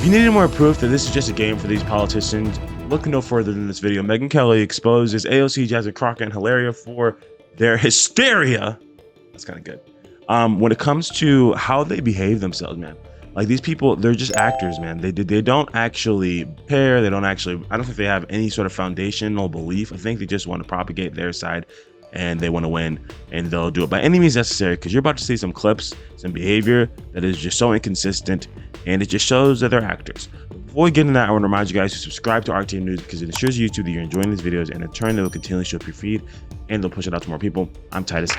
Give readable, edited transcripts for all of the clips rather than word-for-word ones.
If you needed more proof that this is just a game for these politicians, look no further than this video. Megyn Kelly exposes AOC, Jasmine Crockett, and Hilaria for their hysteria. That's kind of good. When it comes to how they behave themselves, man. Like, these people, they're just actors, man. They don't actually care. They don't actually, I don't think they have any sort of foundational belief. I think they just want to propagate their side and they want to win, and they'll do it by any means necessary, because you're about to see some clips, some behavior that is just so inconsistent, and it just shows that they're actors. Before we get into that, I want to remind you guys to subscribe to RTM News, because it ensures YouTube that you're enjoying these videos, and in turn, it will continually show up your feed and they'll push it out to more people. I'm Titus.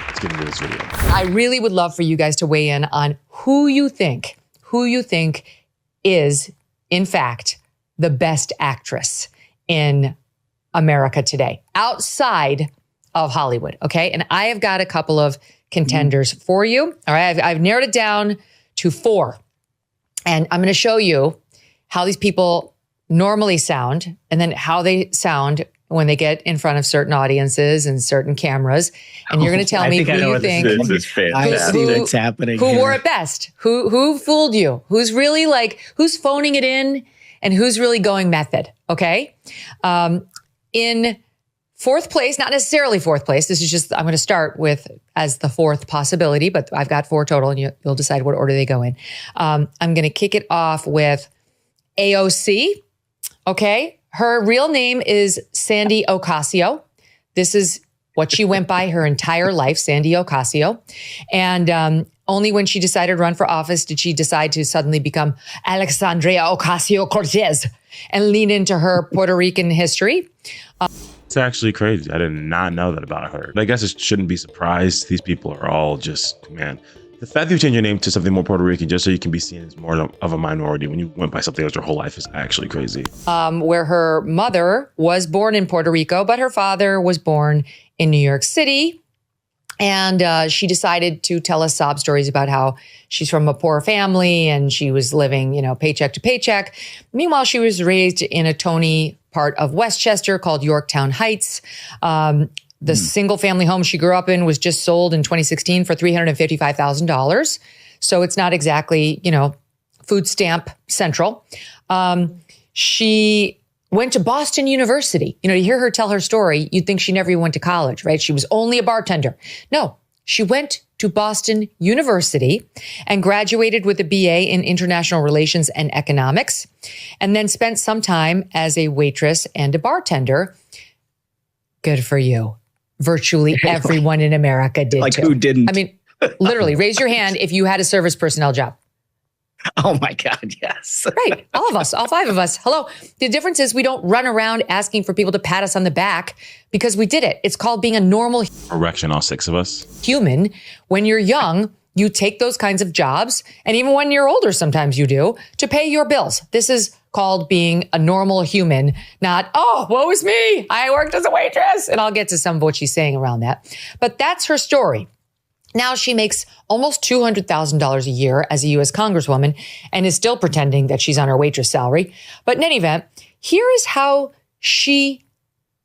Let's get into this video. I really would love for you guys to weigh in on who you think is, in fact, the best actress in America today, outside of Hollywood, okay? And I have got a couple of contenders for you. All right, I've narrowed it down to 4. And I'm going to show you how these people normally sound and then how they sound when they get in front of certain audiences and certain cameras. And you're going to tell me who you think. This is fantastic. I see what's happening Who here. wore it best? Who fooled you? Who's really who's phoning it in and who's really going method, okay? In 4th place, not necessarily 4th place. This is just, I'm going to start with as the 4th possibility, but I've got 4 total and you'll decide what order they go in. I'm going to kick it off with AOC, okay? Her real name is Sandy Ocasio. This is what she went by her entire life, Sandy Ocasio. And only when she decided to run for office did she decide to suddenly become Alexandria Ocasio-Cortez and lean into her Puerto Rican history. It's actually crazy. I did not know that about her. But I guess it shouldn't be surprised. These people are all just, man. The fact that you change your name to something more Puerto Rican just so you can be seen as more of a minority when you went by something else your whole life is actually crazy. Where her mother was born in Puerto Rico, but her father was born in New York City. And she decided to tell us sob stories about how she's from a poor family and she was living, paycheck to paycheck. Meanwhile, she was raised in a Tony part of Westchester called Yorktown Heights. The single family home she grew up in was just sold in 2016 for $355,000. So it's not exactly, food stamp central. She went to Boston University. To hear her tell her story, you'd think she never even went to college, right? She was only a bartender. No, she went to Boston University and graduated with a BA in International Relations and Economics, and then spent some time as a waitress and a bartender. Good for you. Virtually everyone in America did like too. Who didn't? I mean, literally, raise your hand if you had a service personnel job. Oh my God, yes. Right. All of us, all 5 of us. Hello. The difference is we don't run around asking for people to pat us on the back because we did it. It's called being a normal Erection, all 6 of us. human. When you're young, you take those kinds of jobs. And even when you're older, sometimes you do, to pay your bills. This is called being a normal human, not, oh, woe is me. I worked as a waitress. And I'll get to some of what she's saying around that. But that's her story. Now she makes almost $200,000 a year as a U.S. Congresswoman and is still pretending that she's on her waitress salary. But in any event, here is how she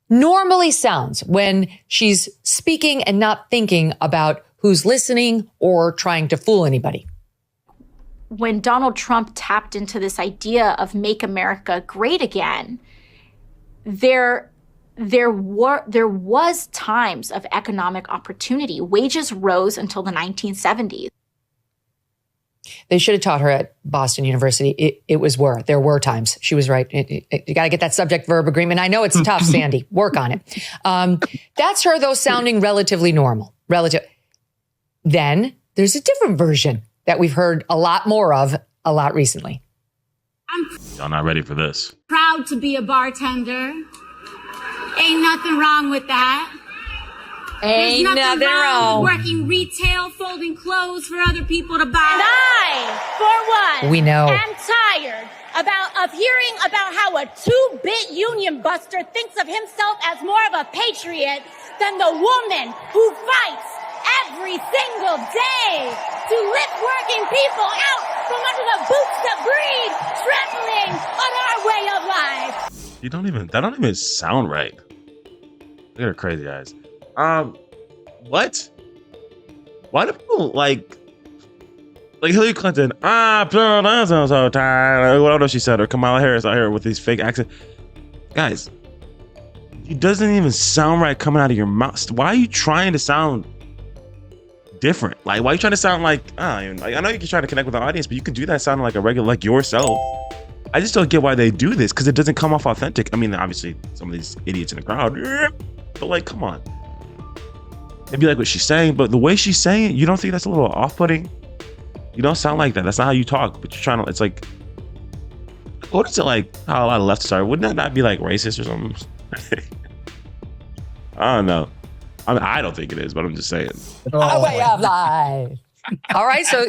normally sounds when she's speaking and not thinking about who's listening or trying to fool anybody. When Donald Trump tapped into this idea of make America great again, there was times of economic opportunity. Wages rose until the 1970s. They should have taught her at Boston University. There were times. She was right. You got to get that subject verb agreement. I know it's tough, Sandy. Work on it. That's her, though, sounding relatively normal. Then there's a different version that we've heard a lot more of a lot recently. Y'all not ready for this. Proud to be a bartender. Ain't nothing wrong with that. Ain't There's nothing wrong. with working retail, folding clothes for other people to buy. And I, for one, We know. am tired of hearing about how a 2-bit union buster thinks of himself as more of a patriot than the woman who fights every single day to lift working people out from under the boots that breathe, trampling on our way of life. That don't even sound right. Look at her crazy eyes. What? Why do people like Like Hillary Clinton, I'm so tired. What else she said? Or Kamala Harris out here with these fake accents. Guys, it doesn't even sound right coming out of your mouth. Why are you trying to sound different? Like, why are you trying to sound like, I know you can try to connect with the audience, but you can do that sounding like a regular, like yourself. I just don't get why they do this, because it doesn't come off authentic. I mean, obviously, some of these idiots in the crowd, but like, come on. Maybe like what she's saying, but the way she's saying it, you don't think that's a little off-putting? You don't sound like that. That's not how you talk, but you're trying to, it's like, what is it like how a lot of leftists are? Wouldn't that not be like racist or something? I don't know. I mean, I don't think it is, but I'm just saying. Way of life. All right, so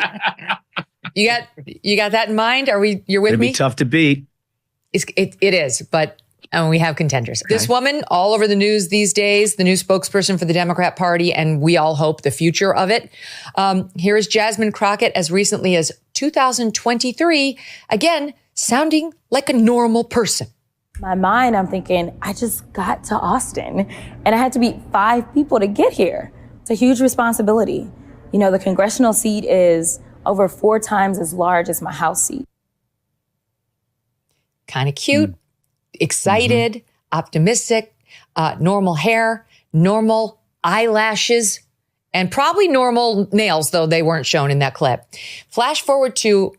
you got that in mind? You're with It'd me? be tough to beat. It is, but we have contenders. Okay. This woman, all over the news these days, the new spokesperson for the Democrat Party, and we all hope the future of it. Here is Jasmine Crockett as recently as 2023, again, sounding like a normal person. My mind, I'm thinking, I just got to Austin and I had to beat 5 people to get here. It's a huge responsibility. You know, the congressional seat is over 4 times as large as my House seat. Kind of cute, excited, optimistic, normal hair, normal eyelashes, and probably normal nails, though they weren't shown in that clip. Flash forward to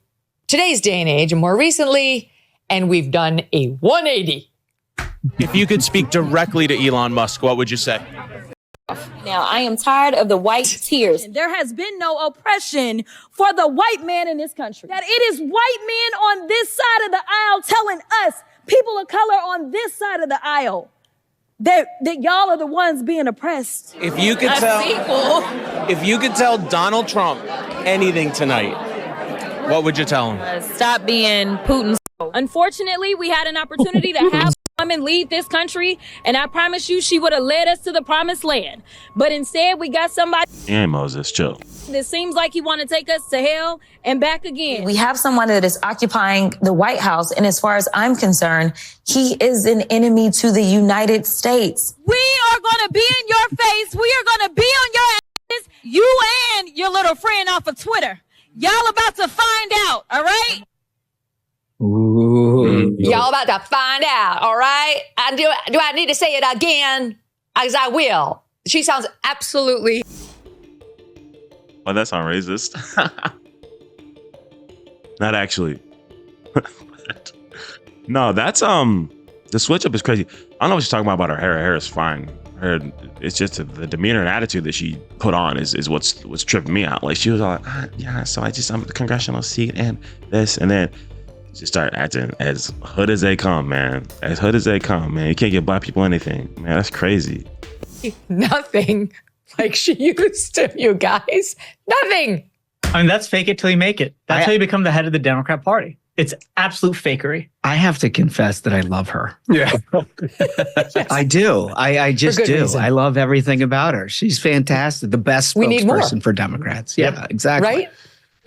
today's day and age, and more recently, and we've done a 180. If you could speak directly to Elon Musk, what would you say? Now, I am tired of the white tears. There has been no oppression for the white man in this country. That it is white men on this side of the aisle telling us, people of color on this side of the aisle, that y'all are the ones being oppressed. If you could tell Donald Trump anything tonight, what would you tell him? Stop being Putin's. Unfortunately, we had an opportunity to have women lead this country, and I promise you she would have led us to the promised land. But instead, we got somebody Yeah, Moses, chill. that seems like he want to take us to hell and back again. We have someone that is occupying the White House, and as far as I'm concerned, he is an enemy to the United States. We are going to be in your face. We are going to be on your asses, you and your little friend off of Twitter. Y'all about to find out, all right? Ooh. Y'all about to find out, all right? Do I need to say it again? As I will. She sounds absolutely... Well, that sound racist. Not actually. No, that's the switch up is crazy. I don't know what she's talking about her hair. Her hair is fine. It's just the demeanor and attitude that she put on is what's tripping me out. Like she was all like, yeah, so I'm the congressional seat and this, and then she started acting as hood as they come, man. As hood as they come, man. You can't give black people anything, man. That's crazy. Nothing like she used to, you guys. Nothing. I mean, that's fake it till you make it. That's how you become the head of the Democrat Party. It's absolute fakery. I have to confess that I love her. Yeah. Yes. I do. I just do. Reason. I love everything about her. She's fantastic. The best spokesperson for Democrats. Yeah, exactly. Right?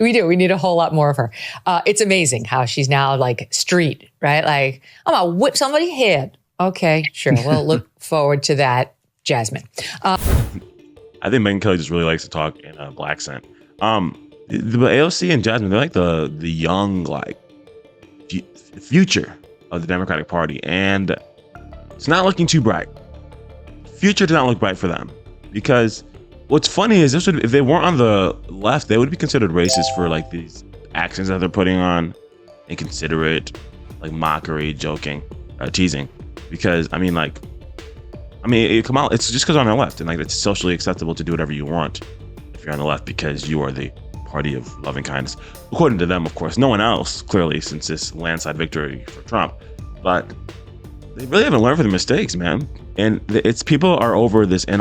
We do. We need a whole lot more of her. It's amazing how she's now like street, right? Like, I'm going to whip somebody's head. Okay, sure. We'll look forward to that, Jasmine. I think Megyn Kelly just really likes to talk in a black accent. The AOC and Jasmine, they're like the young, like, future of the Democratic Party, and it's not looking too bright. Future does not look bright for them, because what's funny is if they weren't on the left, they would be considered racist for like these accents that they're putting on, inconsiderate, like mockery, joking, teasing. Because I mean, come out. It's just because on the left, and like it's socially acceptable to do whatever you want if you're on the left, because you are the party of loving kindness, according to them, of course. No one else, clearly, since this landslide victory for Trump. But they really haven't learned from the mistakes, man. And it's people are over people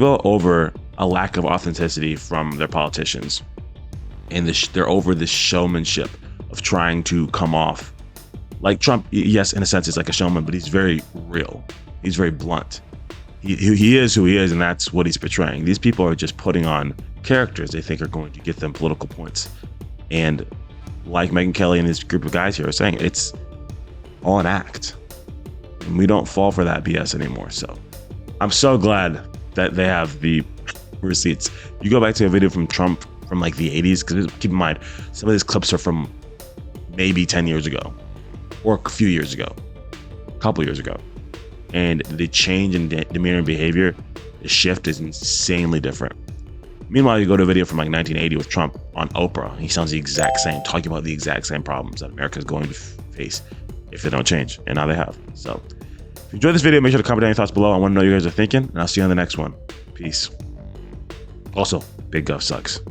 are over a lack of authenticity from their politicians, and they're over this showmanship of trying to come off like Trump. Yes, in a sense, is like a showman, but he's very real. He's very blunt. He is who he is, and that's what he's portraying. These people are just putting on characters they think are going to get them political points. And like Megyn Kelly and this group of guys here are saying, it's all an act. And we don't fall for that BS anymore. So I'm so glad that they have the receipts. You go back to a video from Trump from like the 80s, because keep in mind, some of these clips are from maybe 10 years ago or a few years ago, a couple years ago. And the change in demeanor and behavior, the shift is insanely different. Meanwhile, you go to a video from like 1980 with Trump on Oprah. He sounds the exact same, talking about the exact same problems that America is going to face if they don't change. And now they have. So if you enjoyed this video, make sure to comment down your thoughts below. I want to know what you guys are thinking, and I'll see you on the next one. Peace. Also, Big Gov sucks.